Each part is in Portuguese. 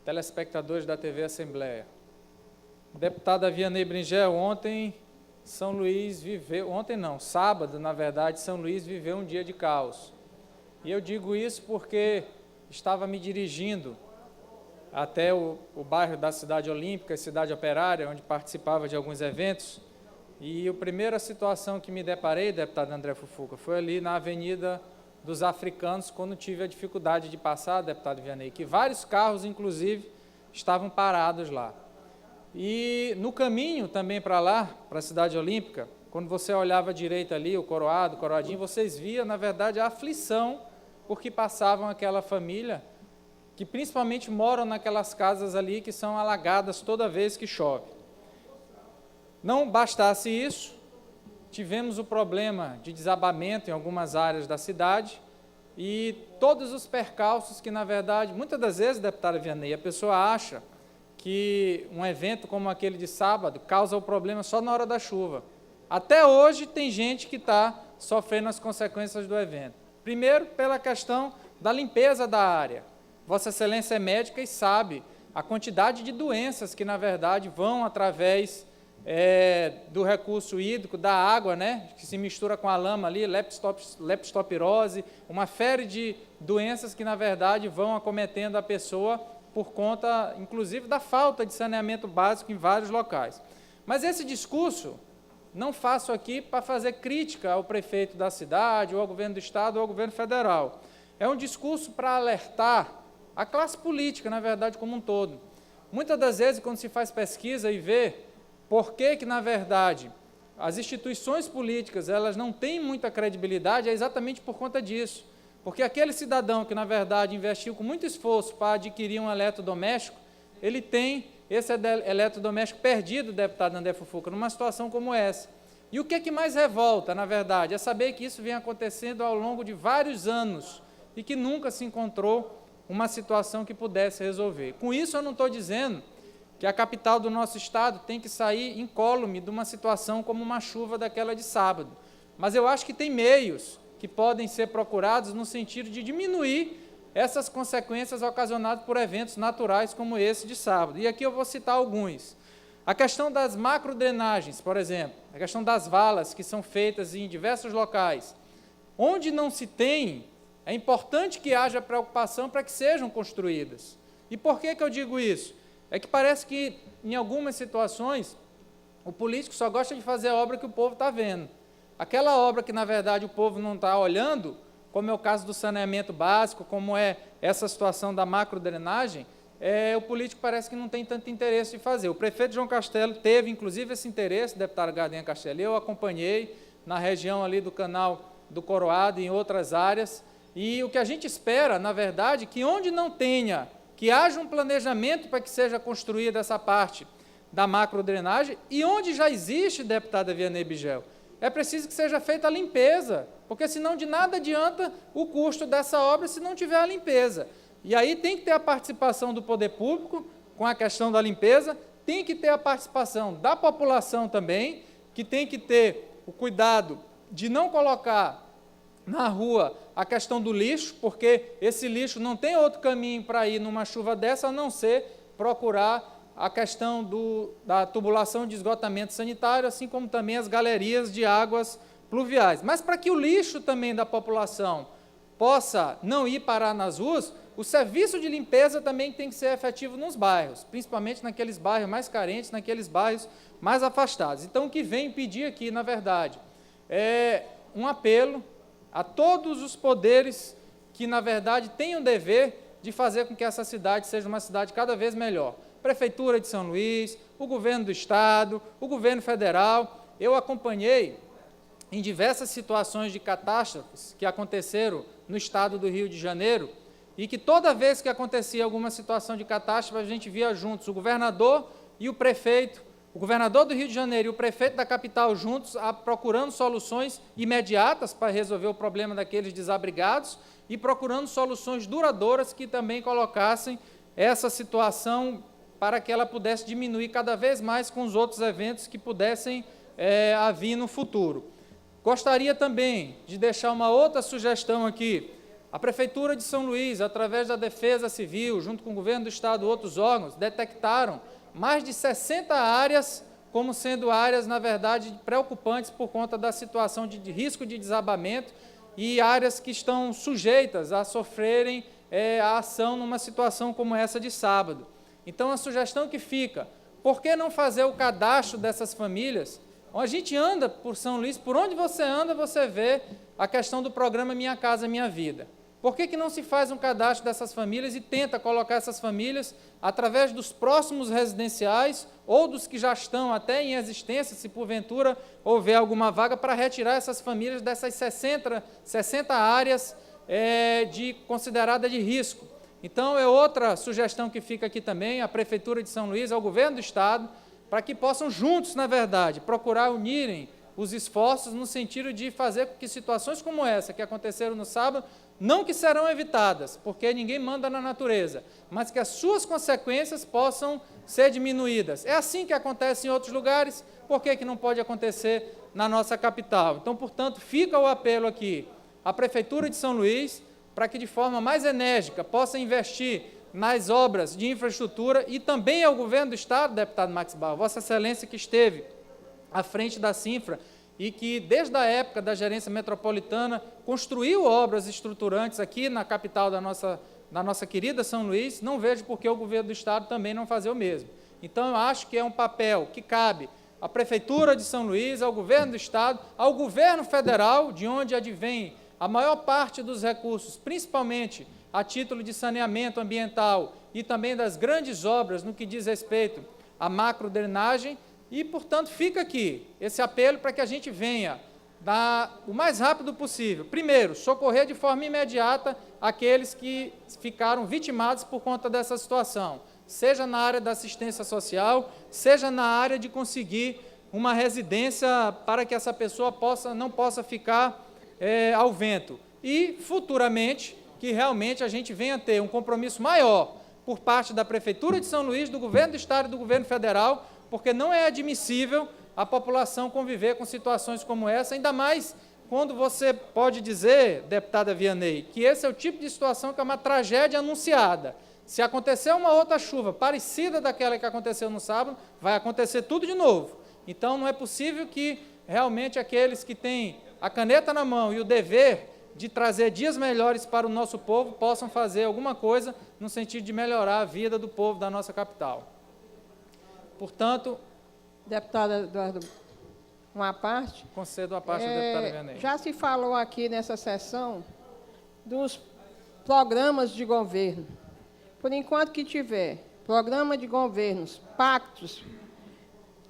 telespectadores da TV Assembleia. Deputada Vianney Bringel, ontem São Luís viveu, sábado, na verdade, São Luís viveu um dia de caos. E eu digo isso porque estava me dirigindo até o bairro da Cidade Olímpica, Cidade Operária, onde participava de alguns eventos, e a primeira situação que me deparei, deputado André Fufuca, foi ali na Avenida dos Africanos, quando tive a dificuldade de passar, deputado Vianney, que vários carros, inclusive, estavam parados lá. E no caminho também para lá, para a Cidade Olímpica, quando você olhava à direita ali, o Coroado, o Coroadinho, vocês viam, na verdade, a aflição por que passavam aquela família, que principalmente moram naquelas casas ali que são alagadas toda vez que chove. Não bastasse isso, tivemos o problema de desabamento em algumas áreas da cidade e todos os percalços que, na verdade, muitas das vezes, deputada Vianney, a pessoa acha que um evento como aquele de sábado causa o problema só na hora da chuva. Até hoje tem gente que está sofrendo as consequências do evento. Primeiro, pela questão da limpeza da área. Vossa Excelência é médica e sabe a quantidade de doenças que, na verdade, vão através do recurso hídrico, da água, né, que se mistura com a lama ali, leptopirose, uma série de doenças que, na verdade, vão acometendo a pessoa por conta, inclusive, da falta de saneamento básico em vários locais. Mas esse discurso não faço aqui para fazer crítica ao prefeito da cidade, ou ao governo do Estado, ou ao governo federal. É um discurso para alertar a classe política, na verdade, como um todo. Muitas das vezes, quando se faz pesquisa e vê por que, na verdade, as instituições políticas elas não têm muita credibilidade, é exatamente por conta disso. Porque aquele cidadão que, na verdade, investiu com muito esforço para adquirir um eletrodoméstico, ele tem esse eletrodoméstico perdido, deputado André Fufuca, numa situação como essa. E o que mais revolta, na verdade, é saber que isso vem acontecendo ao longo de vários anos e que nunca se encontrou uma situação que pudesse resolver. Com isso, eu não estou dizendo que a capital do nosso estado tem que sair incólume de uma situação como uma chuva daquela de sábado. Mas eu acho que tem meios que podem ser procurados no sentido de diminuir essas consequências ocasionadas por eventos naturais como esse de sábado. E aqui eu vou citar alguns. A questão das macrodrenagens, por exemplo, a questão das valas que são feitas em diversos locais. Onde não se tem, é importante que haja preocupação para que sejam construídas. E por que eu digo isso? É que parece que, em algumas situações, o político só gosta de fazer a obra que o povo está vendo. Aquela obra que, na verdade, o povo não está olhando, como é o caso do saneamento básico, como é essa situação da macrodrenagem, o político parece que não tem tanto interesse de fazer. O prefeito João Castelo teve, inclusive, esse interesse, deputado Gardenha Castelo, eu acompanhei na região ali do canal do Coroado e em outras áreas, e o que a gente espera, na verdade, que onde não tenha, que haja um planejamento para que seja construída essa parte da macrodrenagem, e onde já existe, deputada Vianney Bringel, é preciso que seja feita a limpeza, porque senão de nada adianta o custo dessa obra se não tiver a limpeza. E aí tem que ter a participação do poder público com a questão da limpeza, tem que ter a participação da população também, que tem que ter o cuidado de não colocar na rua a questão do lixo, porque esse lixo não tem outro caminho para ir numa chuva dessa, a não ser procurar a questão da tubulação de esgotamento sanitário, assim como também as galerias de águas pluviais. Mas para que o lixo também da população possa não ir parar nas ruas, o serviço de limpeza também tem que ser efetivo nos bairros, principalmente naqueles bairros mais carentes, naqueles bairros mais afastados. Então, o que vem pedir aqui, na verdade, é um apelo a todos os poderes que, na verdade, têm o dever de fazer com que essa cidade seja uma cidade cada vez melhor. Prefeitura de São Luís, o governo do Estado, o governo federal. Eu acompanhei em diversas situações de catástrofes que aconteceram no estado do Rio de Janeiro e que toda vez que acontecia alguma situação de catástrofe, a gente via juntos o governador e o prefeito, o governador do Rio de Janeiro e o prefeito da capital juntos, procurando soluções imediatas para resolver o problema daqueles desabrigados e procurando soluções duradouras que também colocassem essa situação para que ela pudesse diminuir cada vez mais com os outros eventos que pudessem vir no futuro. Gostaria também de deixar uma outra sugestão aqui A Prefeitura de São Luís, através da Defesa Civil, junto com o Governo do Estado e outros órgãos, detectaram mais de 60 áreas como sendo áreas, na verdade, preocupantes por conta da situação de risco de desabamento e áreas que estão sujeitas a sofrerem a ação numa situação como essa de sábado. Então, a sugestão que fica, por que não fazer o cadastro dessas famílias? A gente anda por São Luís, por onde você anda, você vê a questão do programa Minha Casa Minha Vida. Por que não se faz um cadastro dessas famílias e tenta colocar essas famílias através dos próximos residenciais ou dos que já estão até em existência, se porventura houver alguma vaga, para retirar essas famílias dessas 60 áreas considerada de risco. Então, é outra sugestão que fica aqui também, a Prefeitura de São Luís, ao Governo do Estado, para que possam juntos, na verdade, procurar unirem os esforços no sentido de fazer com que situações como essa, que aconteceram no sábado, não que serão evitadas, porque ninguém manda na natureza, mas que as suas consequências possam ser diminuídas. É assim que acontece em outros lugares, por que não pode acontecer na nossa capital? Então, portanto, fica o apelo aqui à Prefeitura de São Luís, para que de forma mais enérgica possa investir nas obras de infraestrutura e também ao Governo do Estado, deputado Max Barro, Vossa Excelência que esteve à frente da Cinfra, e que, desde a época da gerência metropolitana, construiu obras estruturantes aqui na capital da nossa querida São Luís, não vejo por que o Governo do Estado também não fazer o mesmo. Então, eu acho que é um papel que cabe à Prefeitura de São Luís, ao Governo do Estado, ao Governo Federal, de onde advém a maior parte dos recursos, principalmente a título de saneamento ambiental e também das grandes obras no que diz respeito à macrodrenagem. E, portanto, fica aqui esse apelo para que a gente venha o mais rápido possível. Primeiro, socorrer de forma imediata aqueles que ficaram vitimados por conta dessa situação, seja na área da assistência social, seja na área de conseguir uma residência para que essa pessoa não possa ficar ao vento. E, futuramente, que realmente a gente venha ter um compromisso maior por parte da Prefeitura de São Luís, do Governo do Estado e do Governo Federal, porque não é admissível a população conviver com situações como essa, ainda mais quando você pode dizer, deputada Vianney, que esse é o tipo de situação que é uma tragédia anunciada. Se acontecer uma outra chuva parecida daquela que aconteceu no sábado, vai acontecer tudo de novo. Então, não é possível que realmente aqueles que têm a caneta na mão e o dever de trazer dias melhores para o nosso povo possam fazer alguma coisa no sentido de melhorar a vida do povo da nossa capital. Portanto, deputada Eduardo, uma parte. Concedo a parte da deputada Vianney. Já se falou aqui nessa sessão dos programas de governo. Por enquanto que tiver programa de governos, pactos,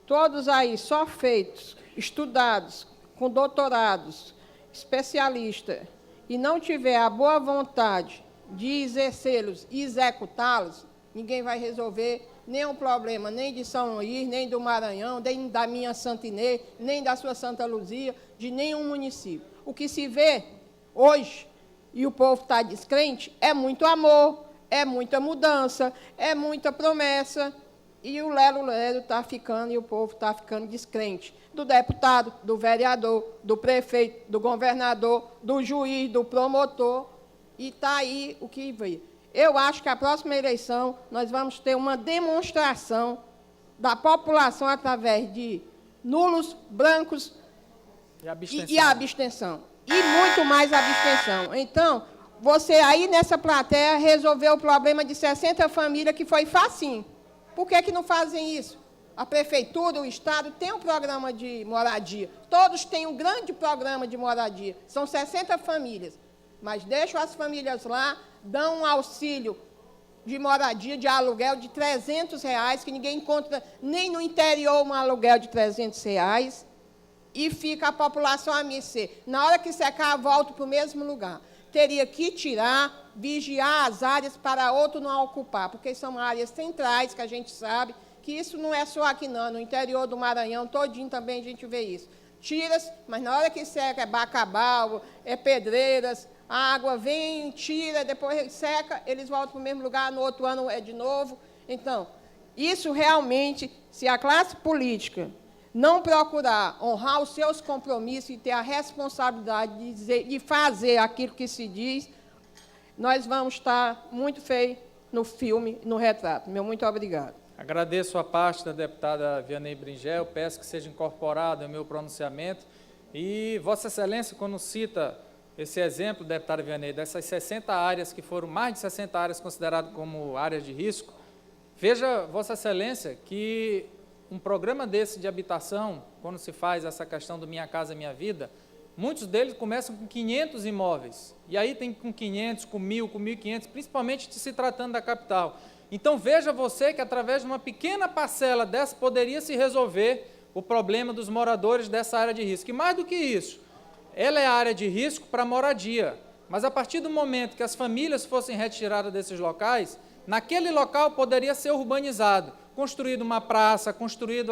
todos aí só feitos, estudados, com doutorados, especialistas, e não tiver a boa vontade de exercê-los e executá-los, ninguém vai resolver nenhum problema, nem de São Luís, nem do Maranhão, nem da minha Santa Inês, nem da sua Santa Luzia, de nenhum município. O que se vê hoje, e o povo está descrente, é muito amor, é muita mudança, é muita promessa, e o lero-lero está ficando, e o povo está ficando descrente. Do deputado, do vereador, do prefeito, do governador, do juiz, do promotor, e está aí o que veio. Eu acho que a próxima eleição nós vamos ter uma demonstração da população através de nulos, brancos e abstenção. E muito mais abstenção. Então, você aí nessa plateia resolveu o problema de 60 famílias, que foi facinho. Por que não fazem isso? A Prefeitura, o Estado, tem um programa de moradia. Todos têm um grande programa de moradia. São 60 famílias. Mas deixam as famílias lá, dão um auxílio de moradia, de aluguel de R$300, que ninguém encontra nem no interior um aluguel de R$300, e fica a população a mercê. Na hora que secar, volta para o mesmo lugar. Teria que tirar, vigiar as áreas para outro não ocupar, porque são áreas centrais, que a gente sabe, que isso não é só aqui não, no interior do Maranhão, todinho também a gente vê isso. Tira-se, mas na hora que seca é Bacabal, é Pedreiras, a água vem, tira, depois seca, eles voltam para o mesmo lugar, no outro ano é de novo. Então, isso realmente, se a classe política não procurar honrar os seus compromissos e ter a responsabilidade de fazer aquilo que se diz, nós vamos estar muito feio no filme, no retrato. Meu muito obrigado. Agradeço a parte da deputada Vianney Bringel, peço que seja incorporado ao meu pronunciamento. E Vossa Excelência, quando cita esse exemplo, deputada Vianney, dessas 60 áreas que foram mais de 60 áreas consideradas como áreas de risco, veja, Vossa Excelência, que um programa desse de habitação, quando se faz essa questão do Minha Casa Minha Vida, muitos deles começam com 500 imóveis, e aí tem com 500, com 1.000, com 1.500, principalmente se tratando da capital. Então, veja você que, através de uma pequena parcela dessa, poderia se resolver o problema dos moradores dessa área de risco. E mais do que isso, ela é área de risco para moradia, mas a partir do momento que as famílias fossem retiradas desses locais, naquele local poderia ser urbanizado, construído uma praça, construído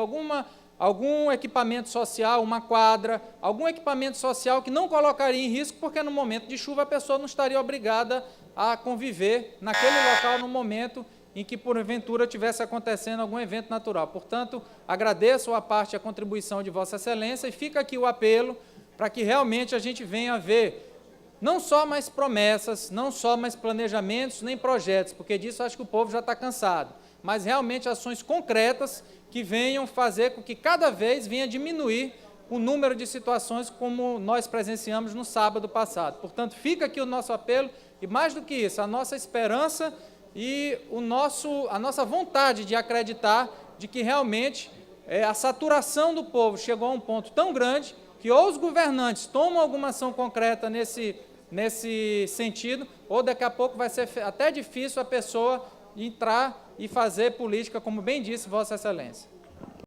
algum equipamento social, uma quadra, algum equipamento social que não colocaria em risco, porque no momento de chuva a pessoa não estaria obrigada a conviver naquele local no momento em que, porventura, tivesse acontecendo algum evento natural. Portanto, agradeço a parte, a contribuição de Vossa Excelência, e fica aqui o apelo para que realmente a gente venha a ver não só mais promessas, não só mais planejamentos, nem projetos, porque disso acho que o povo já está cansado, mas realmente ações concretas que venham fazer com que cada vez venha diminuir o número de situações como nós presenciamos no sábado passado. Portanto, fica aqui o nosso apelo e, mais do que isso, a nossa esperança e a nossa vontade de acreditar de que realmente a saturação do povo chegou a um ponto tão grande que ou os governantes tomam alguma ação concreta nesse sentido, ou daqui a pouco vai ser até difícil a pessoa entrar e fazer política, como bem disse Vossa Excelência.